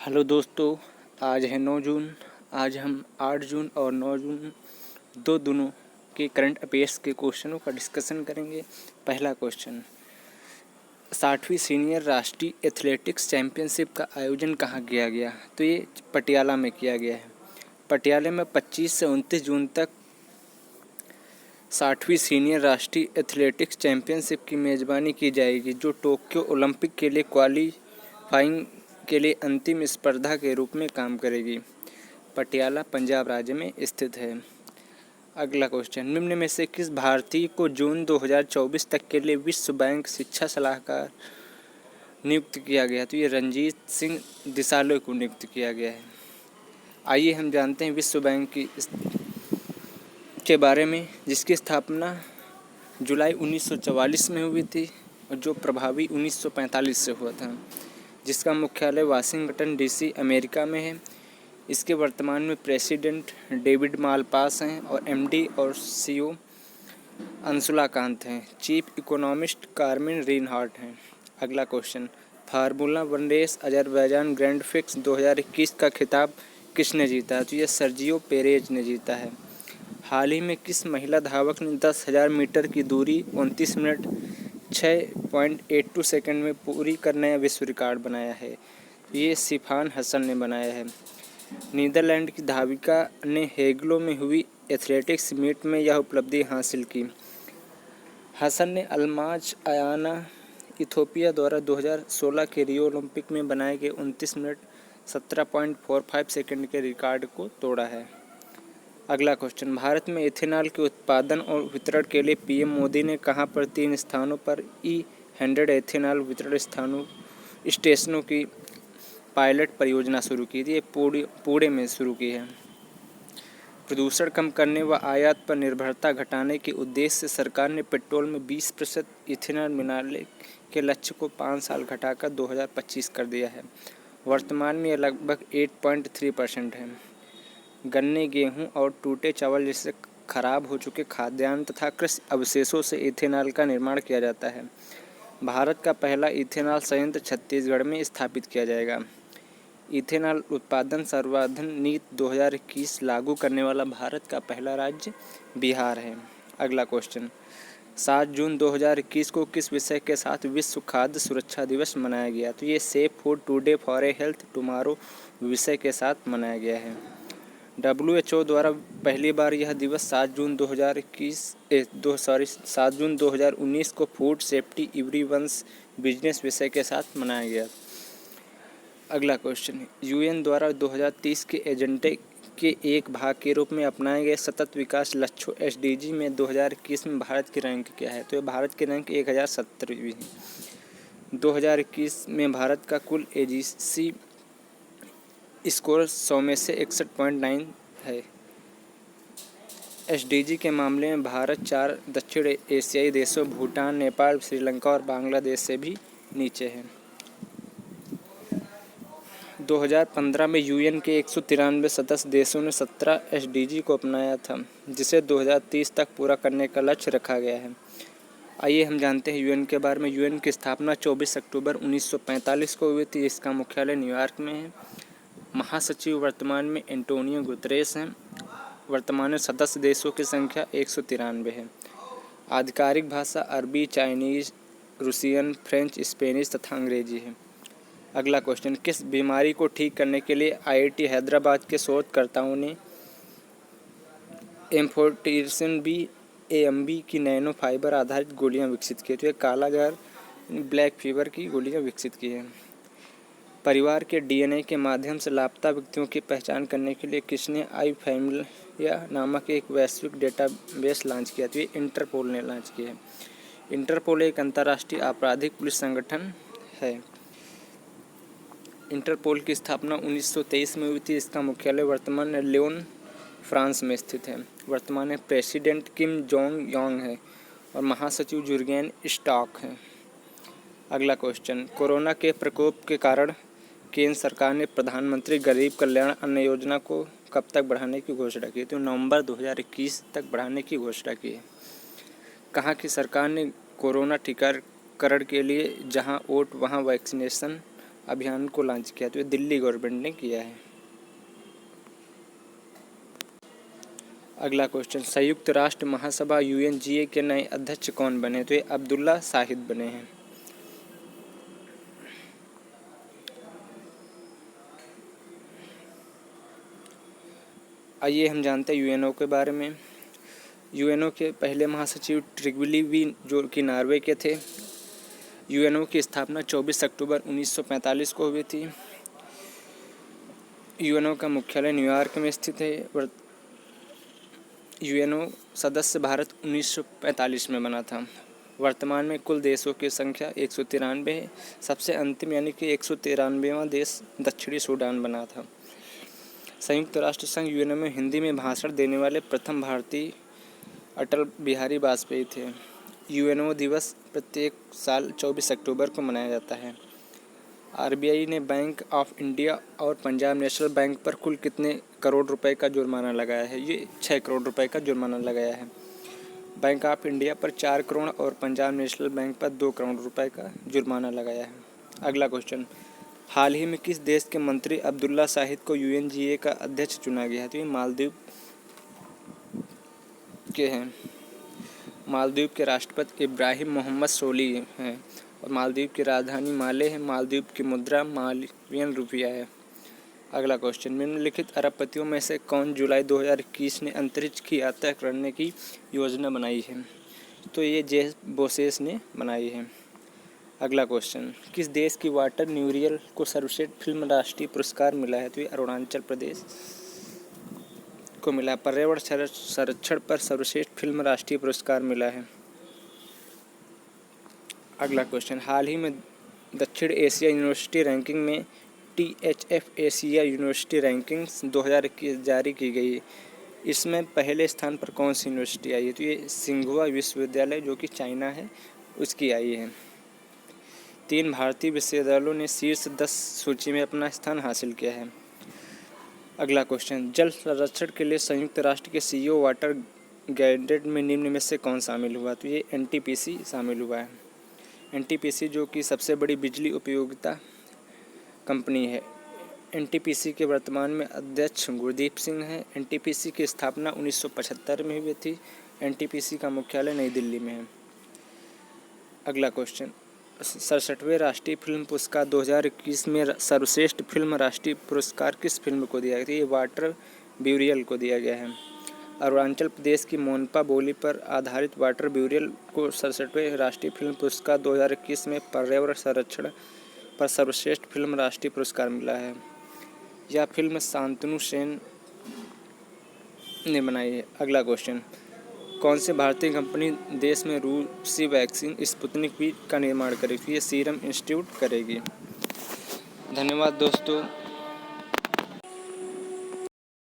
Hello दोस्तों, आज है 9 जून। आज हम 8 जून और 9 जून दोनों के करंट अफेयर्स के क्वेश्चनों का डिस्कशन करेंगे। पहला क्वेश्चन, 60वीं सीनियर राष्ट्रीय एथलेटिक्स चैंपियनशिप का आयोजन कहाँ किया गया? तो ये पटियाला में किया गया है। पटियाला में 25 से 29 जून तक 60वीं सीनियर राष्ट्रीय एथलेटिक्स चैंपियनशिप की मेज़बानी की जाएगी, जो टोक्यो ओलंपिक के लिए क्वालिफाइंग के लिए अंतिम स्पर्धा के रूप में काम करेगी। पटियाला पंजाब राज्य में स्थित है। अगला क्वेश्चन, निम्न में से किस भारतीय को जून 2024 तक के लिए विश्व बैंक शिक्षा सलाहकार नियुक्त किया गया? तो ये रणजीत सिंह दिसालो को नियुक्त किया गया है। आइए हम जानते हैं विश्व बैंक के बारे में, जिसकी स्थापना जुलाई 1944 में हुई थी और जो प्रभावी 1945 से हुआ था, जिसका मुख्यालय वाशिंगटन डीसी अमेरिका में है। इसके वर्तमान में प्रेसिडेंट डेविड मालपास हैं और एमडी और सीईओ अंशुला कांत हैं। चीफ इकोनॉमिस्ट कार्मेन रिनहार्ट हैं। अगला question, formula 1 race Azerbaijan Grand Prix 2021 का खिताब किसने जीता? तो यह सर्जियो पेरेज ने जीता है। हाल ही में किस महिला धावक ने 10,000 मीटर की दूरी 29 मिनट 6.82 सेकंड में पूरी कर नया विश्व रिकॉर्ड बनाया है? ये सिफान हसन ने बनाया है। नीदरलैंड की धाविका ने हेगलो में हुई एथलेटिक्स मीट में यह उपलब्धि हासिल की। हसन ने अल्माज आयाना इथोपिया द्वारा 2016 के रियो ओलंपिक में बनाए गए 29 मिनट 17.45 सेकंड के रिकॉर्ड को तोड़ा है। अगला क्वेश्चन, भारत में इथेनॉल के उत्पादन और वितरण के लिए पीएम मोदी ने कहां पर 3 स्थानों पर E100 इथेनॉल वितरण स्टेशनों की पायलट परियोजना शुरू की थी? ये पुणे में शुरू की है। प्रदूषण कम करने व आयात पर निर्भरता घटाने के उद्देश्य से सरकार ने पेट्रोल में 20% इथेनॉल मिलाने के लक्ष्य को 5 साल घटाकर 2025 कर दिया है। वर्तमान में यह लगभग 8.3% है। गन्ने, गेहूं और टूटे चावल जैसे खराब हो चुके खाद्यान्न तथा कृषि अवशेषों से इथेनॉल का निर्माण किया जाता है। भारत का पहला इथेनॉल संयंत्र छत्तीसगढ़ में स्थापित किया जाएगा। इथेनॉल उत्पादन संवर्धन नीति 2021 लागू करने वाला भारत का पहला राज्य बिहार है। अगला क्वेश्चन, 7 जून 2021 को किस विषय के साथ विश्व खाद्य सुरक्षा दिवस मनाया गया? तो ये safe food today for a health tomorrow विषय के साथ मनाया गया है। WHO द्वारा पहली बार यह दिवस 7 जून 2019 को फूड सेफ्टी एवरीवन्स बिजनेस विषय के साथ मनाया गया। अगला क्वेश्चन, UN द्वारा 2030 के एजेंडे के एक भाग के रूप में अपनाए गए सतत विकास लक्ष्यों SDG में 2021 में भारत की रैंक क्या है? तो ये भारत की रैंक 1070वीं है। 2021 में भारत का कुल AGC स्कोर 100 में से 61.9 है। SDG के मामले में भारत 4 दक्षिण एशियाई देशों भूटान, नेपाल, श्रीलंका और बांग्लादेश से भी नीचे है। 2015 में UN के 193 सदस्य देशों ने 17 SDG को अपनाया था, जिसे 2030 तक पूरा करने का लक्ष्य रखा गया है। आइए हम जानते हैं UN के बारे में। UN की स्थापना 24 अक्टूबर 1945 को हुई थी। इसका मुख्यालय न्यूयॉर्क में है। महासचिव वर्तमान में एंटोनियो गुतरेस हैं। वर्तमान में सदस्य देशों की संख्या 193 है। आधिकारिक भाषा अरबी, चाइनीज, रूसियन, फ्रेंच, स्पेनिश तथा अंग्रेजी है। अगला क्वेश्चन, किस बीमारी को ठीक करने के लिए IIT हैदराबाद के शोधकर्ताओं ने एम्फोटेरिसिन B AMB की नैनो फाइबर आधारित गोलियां विकसित की? तो ये कालाजार ब्लैक फीवर की गोलियां विकसित की हैं। परिवार के DNA के माध्यम से लापता व्यक्तियों की पहचान करने के लिए किसने iFamily नामक एक वैश्विक डेटाबेस लॉन्च किया? तो ये इंटरपोल ने लॉन्च किया है। इंटरपोल एक अंतर्राष्ट्रीय आपराधिक पुलिस संगठन है। इंटरपोल की स्थापना 1923 में हुई थी। इसका मुख्यालय वर्तमान में लियोन, फ्रांस में स्थित है। वर्तमान में प्रेसिडेंट किम जोंग यांग है और महासचिव जुर्गेन स्टॉक हैं। अगला क्वेश्चन, कोरोना के प्रकोप के कारण केंद्र सरकार ने प्रधानमंत्री गरीब कल्याण अन्न योजना को कब तक बढ़ाने की घोषणा की? तो नवंबर 2021 तक बढ़ाने की घोषणा की है। कहा कि सरकार ने कोरोना टीकाकरण के लिए जहां वोट वहां वैक्सीनेशन अभियान को लॉन्च किया? तो ये दिल्ली गवर्नमेंट ने किया है। अगला क्वेश्चन, संयुक्त राष्ट्र महासभा UNGA के नए अध्यक्ष कौन बने? तो ये अब्दुल्ला शाहिद बने हैं। आइए हम जानते हैं UNO के बारे में। UNO के पहले महासचिव ट्रिग्विली जो कि नॉर्वे के थे। UNO की स्थापना 24 अक्टूबर 1945 को हुई थी। UNO का मुख्यालय न्यूयॉर्क में स्थित है। UNO सदस्य भारत 1945 में बना था। वर्तमान में कुल देशों की संख्या 193 है। सबसे अंतिम यानी कि 193वां देश दक्षिणी सूडान बना था। संयुक्त राष्ट्र संघ UNO में हिंदी में भाषण देने वाले प्रथम भारतीय अटल बिहारी वाजपेयी थे। UNO दिवस प्रत्येक साल 24 अक्टूबर को मनाया जाता है। RBI ने बैंक ऑफ इंडिया और पंजाब नेशनल बैंक पर कुल कितने करोड़ रुपए का जुर्माना लगाया है? ये 6 करोड़ रुपए का जुर्माना लगाया है। बैंक ऑफ इंडिया पर 4 करोड़ और पंजाब नेशनल बैंक पर 2 करोड़ रुपए का जुर्माना लगाया है। अगला क्वेश्चन, हाल ही में किस देश के मंत्री अब्दुल्ला शाहिद को UNGA का अध्यक्ष चुना गया है? तो ये मालदीव के हैं। मालदीव के राष्ट्रपति इब्राहिम मोहम्मद सोली हैं और मालदीव की राजधानी माले है। मालदीव की मुद्रा मालवीयन रुपया है। अगला क्वेश्चन, निम्नलिखित अरबपतियों में से कौन जुलाई 2021 ने अंतरिक्ष की यात्रा करने की योजना बनाई है? तो ये जेफ बेजोस ने बनाई है। अगला क्वेश्चन, किस देश की वाटर म्यूरियल को सर्वश्रेष्ठ फिल्म राष्ट्रीय पुरस्कार मिला है? तो ये अरुणाचल प्रदेश को मिला। पर्यावरण संरक्षण पर सर्वश्रेष्ठ फिल्म राष्ट्रीय पुरस्कार मिला है। अगला क्वेश्चन, हाल ही में दक्षिण एशिया यूनिवर्सिटी रैंकिंग में THF एशिया यूनिवर्सिटी रैंकिंग्स 2021 जारी की गई। इसमें पहले स्थान पर कौन सी यूनिवर्सिटी आई है? तो ये सिंघुआ विश्वविद्यालय जो कि चाइना है उसकी आई है। 3 भारतीय विश्वविद्यालयों ने शीर्ष 10 सूची में अपना स्थान हासिल किया है। अगला क्वेश्चन, जल संरक्षण के लिए संयुक्त राष्ट्र के CEO वाटर गाइडेड में निम्न में से कौन शामिल हुआ? तो ये NTPC शामिल हुआ है। NTPC जो कि सबसे बड़ी बिजली उपयोगिता कंपनी है। NTPC के वर्तमान में अध्यक्ष गुरदीप सिंह हैं। NTPC की स्थापना 1975 में हुई थी। NTPC का मुख्यालय नई दिल्ली में है। अगला क्वेश्चन, 67वें राष्ट्रीय फिल्म पुरस्कार 2021 में सर्वश्रेष्ठ फिल्म राष्ट्रीय पुरस्कार किस फिल्म को दिया गया? ये वाटर ब्यूरियल को दिया गया है। अरुणाचल प्रदेश की मोनपा बोली पर आधारित वाटर ब्यूरियल को 67वें राष्ट्रीय फिल्म पुरस्कार 2021 में पर्यावरण संरक्षण पर सर्वश्रेष्ठ फिल्म राष्ट्रीय पुरस्कार मिला है। यह फिल्म शांतनु सेन ने बनाई है। अगला क्वेश्चन, कौन सी भारतीय कंपनी देश में रूसी वैक्सीन स्पुतनिक V का निर्माण करेगी? ये सीरम इंस्टीट्यूट करेगी। धन्यवाद दोस्तों।